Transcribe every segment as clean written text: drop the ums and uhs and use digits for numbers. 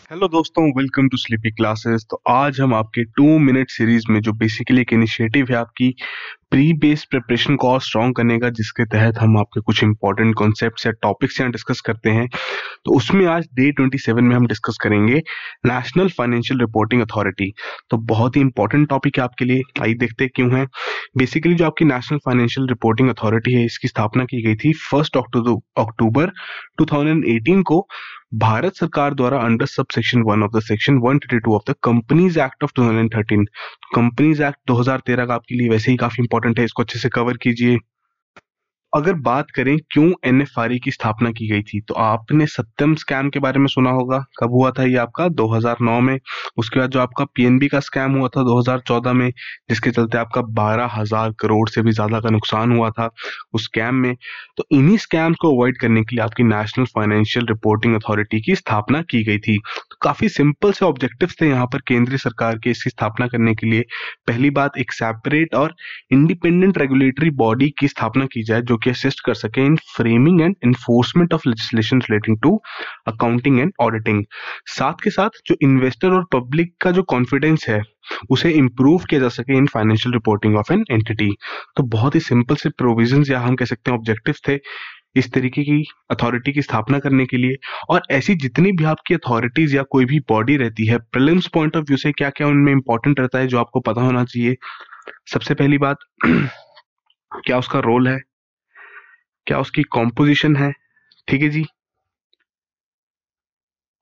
Hello दोस्तों, welcome to sleepy classes. तो आज हम आपके 2 मिनट सीरीज में जो बेसिकली एक इनिशिएटिव है आपकी प्री बेस्ड प्रिपरेशन को और स्ट्रॉन्ग करने का, जिसके तहत हम आपके कुछ इंपॉर्टेंट कॉन्सेप्ट्स या टॉपिक्स यहाँ डिस्कस करते हैं। तो उसमें आज डे 27 में हम डिस्कस करेंगे नेशनल फाइनेंशियल रिपोर्टिंग अथॉरिटी। तो बहुत ही इंपॉर्टेंट टॉपिक है आपके लिए। आइए देखते हैं क्यों है। बेसिकली जो आपकी नेशनल फाइनेंशियल रिपोर्टिंग अथॉरिटी है, इसकी स्थापना की गई थी 1 अक्टूबर 2018 को भारत सरकार द्वारा under sub section 1 of the section 132 of the companies act of 2013। Companies act 2013 का आपके लिए वैसे ही काफी इंपॉर्टेंट है, इसको अच्छे से कवर कीजिए। अगर बात करें क्यों एनएफआरए की स्थापना की गई थी, तो आपने सत्यम स्कैम के बारे में सुना होगा। कब हुआ था ये आपका? 2009 में। उसके बाद जो आपका पीएनबी का स्कैम हुआ था 2014 में, जिसके चलते आपका 12,000 करोड़ से भी ज्यादा का नुकसान हुआ था उस स्कैम में। तो इन्हीं स्कैम्स को अवॉइड करने के लिए आपकी नेशनल फाइनेंशियल रिपोर्टिंग अथॉरिटी की स्थापना की गई थी। तो काफी सिंपल से ऑब्जेक्टिव्स थे यहाँ पर केंद्रीय सरकार के इसकी स्थापना करने के लिए। पहली बात, एक सेपरेट और इंडिपेंडेंट रेगुलेटरी बॉडी की स्थापना की जाए जो कि असिस्ट कर सके in framing and enforcement of legislation relating to accounting and auditing. साथ के साथ जो इन्वेस्टर और पब्लिक का जो कॉन्फिडेंस है उसे इंप्रूव किया जा सके in financial reporting of an entity. तो बहुत ही सिंपल से प्रोविजंस या हम कह सकते हैं ऑब्जेक्टिव्स थे इस तरीके की अथॉरिटी की स्थापना करने के लिए। और ऐसी जितनी भी आपकी अथॉरिटीज या कोई भी बॉडी रहती है, प्रीलिम्स पॉइंट ऑफ व्यू से क्या क्या उनमें इंपॉर्टेंट रहता है जो आपको पता होना चाहिए। सबसे पहली बात, क्या उसका रोल है, क्या उसकी कॉम्पोजिशन है, ठीक है जी।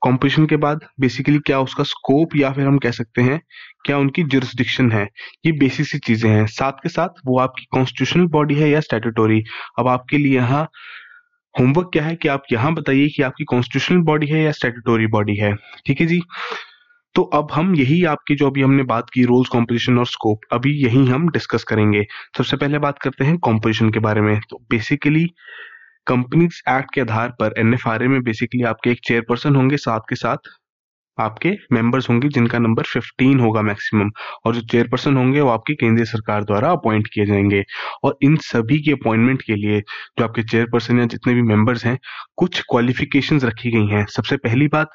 कॉम्पोजिशन के बाद बेसिकली क्या उसका स्कोप या फिर हम कह सकते हैं क्या उनकी जुरिस्डिक्शन है। ये बेसिक सी चीजें हैं। साथ के साथ वो आपकी कॉन्स्टिट्यूशनल बॉडी है या स्टैट्यूटोरी। अब आपके लिए यहाँ होमवर्क क्या है कि आप यहाँ बताइए कि आपकी कॉन्स्टिट्यूशनल बॉडी है या स्टैट्यूटोरी बॉडी है, ठीक है जी। तो अब हम यही आपकी जो अभी हमने बात की रोल्स, कॉम्पोजिशन और स्कोप, अभी यही हम डिस्कस करेंगे। सबसे पहले बात करते हैं कॉम्पोजिशन के बारे में। तो बेसिकली कंपनीज एक्ट के आधार पर एनएफआरए में बेसिकली आपके एक चेयरपर्सन होंगे, साथ के साथ आपके मेंबर्स होंगे जिनका नंबर 15 होगा मैक्सिमम। और जो चेयरपर्सन होंगे वो आपकी केंद्रीय सरकार द्वारा अपॉइंट किए जाएंगे। और इन सभी की अपॉइंटमेंट के लिए जो आपके चेयरपर्सन या जितने भी मेंबर्स हैं, कुछ क्वालिफिकेशंस रखी गई हैं। सबसे पहली बात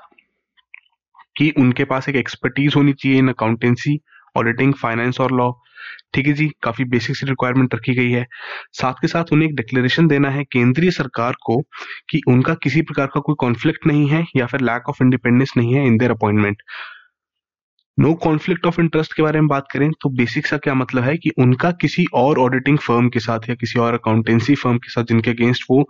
कि उनके पास एक एक्सपर्टीज होनी चाहिए इन अकाउंटेंसी, ऑडिटिंग, फाइनेंस और लॉ, ठीक है जी। काफी बेसिक सी रिक्वायरमेंट रखी गई है। साथ के साथ उन्हें एक डिक्लेरेशन देना है केंद्रीय सरकार को कि उनका किसी प्रकार का कोई कॉन्फ्लिक्ट नहीं है या फिर लैक ऑफ इंडिपेंडेंस नहीं है in their appointment. No conflict of interest के बारे में बात करें तो बेसिक सा क्या मतलब है कि उनका किसी और ऑडिटिंग फर्म के साथ या किसी और अकाउंटेंसी फर्म के साथ जिनके अगेंस्ट वो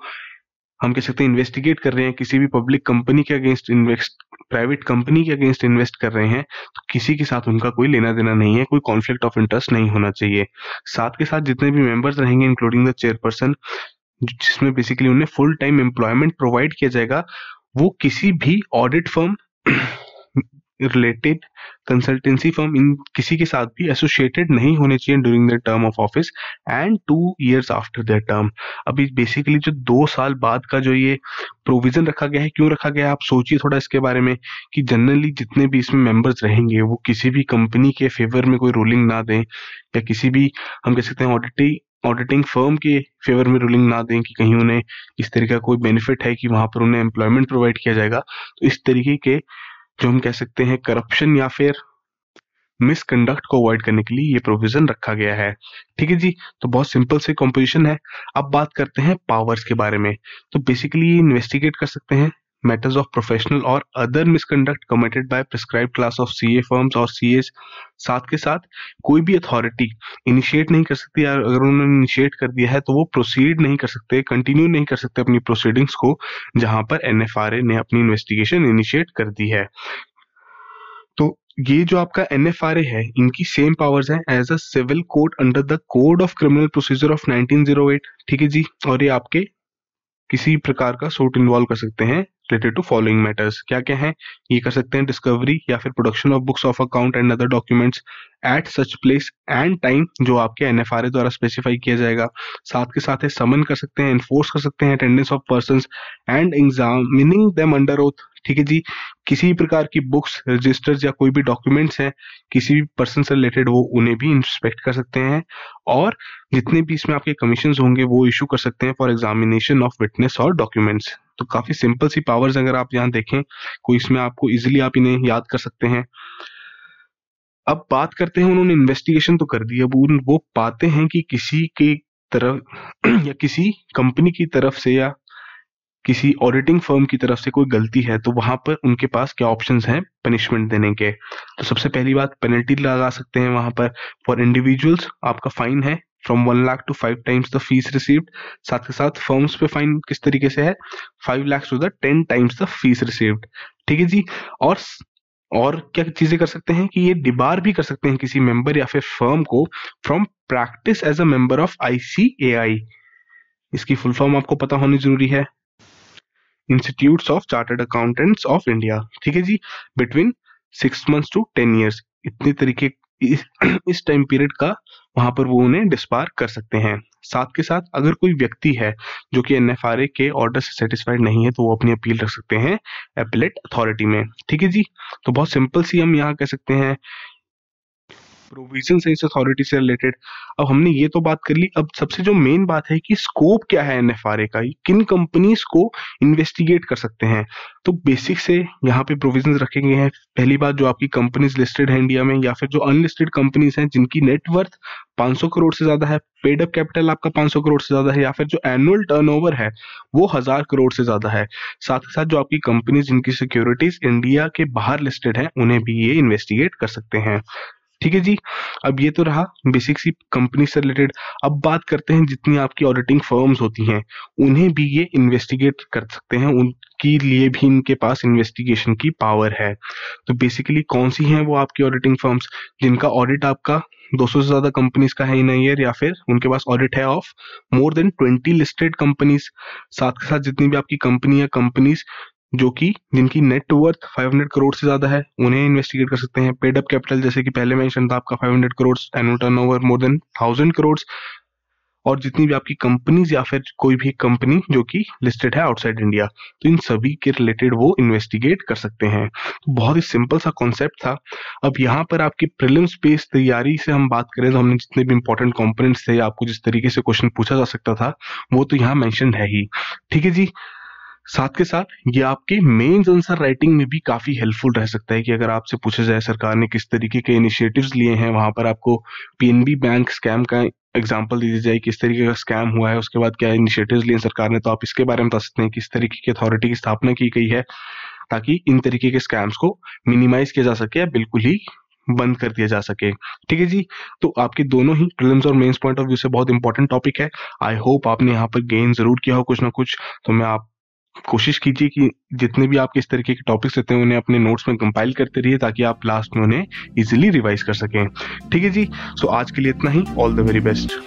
हम कह सकते हैं इन्वेस्टिगेट कर रहे हैं, किसी भी पब्लिक कंपनी के अगेंस्ट इन्वेस्ट, प्राइवेट कंपनी के अगेंस्ट इन्वेस्ट कर रहे हैं, तो किसी के साथ उनका कोई लेना देना नहीं है, कोई कॉन्फ्लिक्ट ऑफ इंटरेस्ट नहीं होना चाहिए। साथ के साथ जितने भी मेंबर्स रहेंगे इंक्लूडिंग द चेयरपर्सन, जिसमें बेसिकली उन्हें फुल टाइम एम्प्लॉयमेंट प्रोवाइड किया जाएगा, वो किसी भी audit firm related consultancy firm इन किसी के साथ भी एसोसिएटेड नहीं होने चाहिए during the term of office and 2 years after their term. अभी बेसिकली जो 2 साल बाद का जो ये प्रोविजन रखा गया है, क्यों रखा गया है आप सोचिए थोड़ा इसके बारे में। कि जनरली जितने भी इसमें मेंबर्स रहेंगे वो किसी भी कंपनी के फेवर में कोई रूलिंग ना दें, या किसी भी हम कह सकते हैं ऑडिटिंग फर्म के फेवर में रूलिंग ना दें कि कहीं उन्हें इस तरीके का कोई बेनिफिट है कि वहां पर उन्हें एम्प्लॉयमेंट प्रोवाइड किया जाएगा। तो इस तरीके के जो हम कह सकते हैं करप्शन या फिर मिसकंडक्ट को अवॉइड करने के लिए ये प्रोविजन रखा गया है, ठीक है जी। तो बहुत सिंपल से कॉम्पोजिशन है। अब बात करते हैं पावर्स के बारे में। तो बेसिकली ये इन्वेस्टिगेट कर सकते हैं मैटर्स ऑफ प्रोफेशनल और other misconduct committed by prescribed class of CA firms और सीएस। साथ के साथ कोई भी अथॉरिटी इनिशिएट नहीं कर सकती, अगर उन्होंने इनिशिएट कर दिया है तो वो प्रोसीड नहीं कर सकते, कंटिन्यू नहीं कर सकते अपनी प्रोसीडिंग्स को जहां पर एनएफआरए ने अपनी इन्वेस्टिगेशन इनिशिएट कर दी है। तो ये जो आपका एनएफआरए है, इनकी सेम पावर्स हैं as a civil court under the code of criminal procedure of 1908, ठीक है जी। और ये आपके किसी प्रकार का सूट इन्वॉल्व कर सकते हैं रिलेटेड टू फॉलोइंग मैटर्स। क्या क्या है ये कर सकते हैं? डिस्कवरी या फिर production of books of account and other documents at such place and time जो आपके एनएफआरए द्वारा स्पेसिफाई किया जाएगा। साथ के साथ समन कर सकते हैं, एनफोर्स कर सकते हैं attendance of persons and examining them under oath, ठीक है जी। किसी भी प्रकार की बुक्स, रजिस्टर्स या कोई भी डॉक्यूमेंट्स हैं किसी भी पर्सन से रिलेटेड, वो उन्हें भी इंस्पेक्ट कर सकते हैं। और जितने भी इसमें आपके कमीशंस होंगे वो इशू कर सकते हैं फॉर एग्जामिनेशन ऑफ विटनेस और डॉक्यूमेंट्स। तो काफी सिंपल सी पावर्स अगर आप यहाँ देखें कोई इसमें आपको इजिली आप इन्हें याद कर सकते हैं। अब बात करते हैं, उन्होंने इन्वेस्टिगेशन तो कर दी, अब वो पाते हैं कि किसी की तरफ या किसी कंपनी की तरफ से या किसी ऑडिटिंग फर्म की तरफ से कोई गलती है, तो वहां पर उनके पास क्या ऑप्शंस हैं पनिशमेंट देने के। तो सबसे पहली बात, पेनल्टी लगा सकते हैं वहां पर। फॉर इंडिविजुअल्स आपका फाइन है from 1 lakh to 5 times the fee received. साथ के साथ फर्म्स पे फाइन किस तरीके से है, 5 lakh to the 10 times the fee received. ठीक है जी। और क्या चीजें कर सकते हैं कि ये डिबार भी कर सकते हैं किसी मेंबर या फिर फर्म को from practice as a member of ICAI। इसकी फुल फॉर्म आपको पता होनी जरूरी है, institutes of chartered accountants of India. ठीक है जी। बिटवीन 6 months to 10 years, इतने तरीके इस टाइम पीरियड का वहां पर वो उन्हें डिस्बार कर सकते हैं। साथ के साथ अगर कोई व्यक्ति है जो कि NFRA के ऑर्डर से सेटिस्फाइड नहीं है, तो वो अपनी अपील रख सकते हैं एपेलेट अथॉरिटी में। ठीक है जी। तो बहुत सिंपल सी हम यहाँ कह सकते हैं प्रोविजन है इस अथॉरिटी से रिलेटेड। अब हमने ये तो बात कर ली, अब सबसे जो मेन बात है कि स्कोप क्या है NFRA का, किन कंपनीज को इन्वेस्टिगेट कर सकते हैं। तो बेसिक से यहाँ पे प्रोविजंस रखे गए हैं। पहली बात, जो आपकी कंपनीज लिस्टेड है इंडिया में या फिर जो अनलिस्टेड कंपनीज हैं जिनकी नेटवर्थ 500 करोड़ से ज्यादा है, पेड अप कैपिटल आपका 500 करोड़ से ज्यादा है, या फिर जो एनुअल टर्नओवर है वो 1000 करोड़ से ज्यादा है। साथ ही साथ जो आपकी कंपनीज जिनकी सिक्योरिटीज इंडिया के बाहर लिस्टेड है, उन्हें भी ये इन्वेस्टिगेट कर सकते हैं। ठीक है जी। अब ये तो रहा बेसिक सी कंपनी से रिलेटेड। अब बात करते हैं जितनी आपकी ऑडिटिंग फर्म्स होती हैं, उन्हें भी ये इन्वेस्टिगेट कर सकते हैं, उनके लिए भी इनके पास इन्वेस्टिगेशन की पावर है। तो बेसिकली कौन सी हैं वो आपकी ऑडिटिंग फर्म्स जिनका ऑडिट आपका 200 से ज्यादा कंपनीज का है इन ईयर, या फिर उनके पास ऑडिट है of more than 20 listed companies. साथ के साथ जितनी भी आपकी कंपनी या कंपनीज जो कि जिनकी नेटवर्थ 500 करोड़ से ज्यादा है, उन्हें इन्वेस्टिगेट कर सकते हैं। पेड अप कैपिटल जैसे कि पहले मेंशन था आपका 500 crore, annual turnover more than 1000 crore, और जितनी भी आपकी कंपनीज या फिर कोई भी कंपनी जो कि लिस्टेड है आउटसाइड इंडिया, तो इन सभी के रिलेटेड वो इन्वेस्टिगेट कर सकते हैं। तो बहुत ही सिंपल सा कॉन्सेप्ट था। अब यहाँ पर आपकी प्रीलिम्स बेस्ड तैयारी से हम बात करें तो हमने जितने भी इंपॉर्टेंट कंपोनेंट्स थे, आपको जिस तरीके से क्वेश्चन पूछा जा सकता था, वो तो यहाँ मेंशन है ही। ठीक है जी। साथ के साथ ये आपके मेंस आंसर राइटिंग में भी काफी हेल्पफुल रह सकता है कि अगर आपसे पूछा जाए सरकार ने किस तरीके के इनिशिएटिव्स लिए हैं, वहां पर आपको PNB बैंक स्कैम का एग्जांपल दी जाए, किस तरीके का स्कैम हुआ है, उसके बाद क्या इनिशिएटिव्स लिए सरकार ने, तो आप इसके बारे में बता सकते हैं किस तरीके की अथॉरिटी की स्थापना की गई है, ताकि इन तरीके के स्कैम्स को मिनिमाइज किया जा सके या बिल्कुल ही बंद कर दिया जा सके। ठीक है जी। तो आपके दोनों ही प्रीलिम्स और मेंस पॉइंट ऑफ व्यू से बहुत इंपॉर्टेंट टॉपिक है। आई होप आपने यहाँ पर गेन जरूर किया हो कुछ ना कुछ। तो मैं आप कोशिश कीजिए कि जितने भी आपके इस तरीके के टॉपिक्स रहते हैं उन्हें अपने नोट्स में कंपाइल करते रहिए, ताकि आप लास्ट में उन्हें इजीली रिवाइज कर सकें। ठीक है जी। सो आज के लिए इतना ही। All the very best.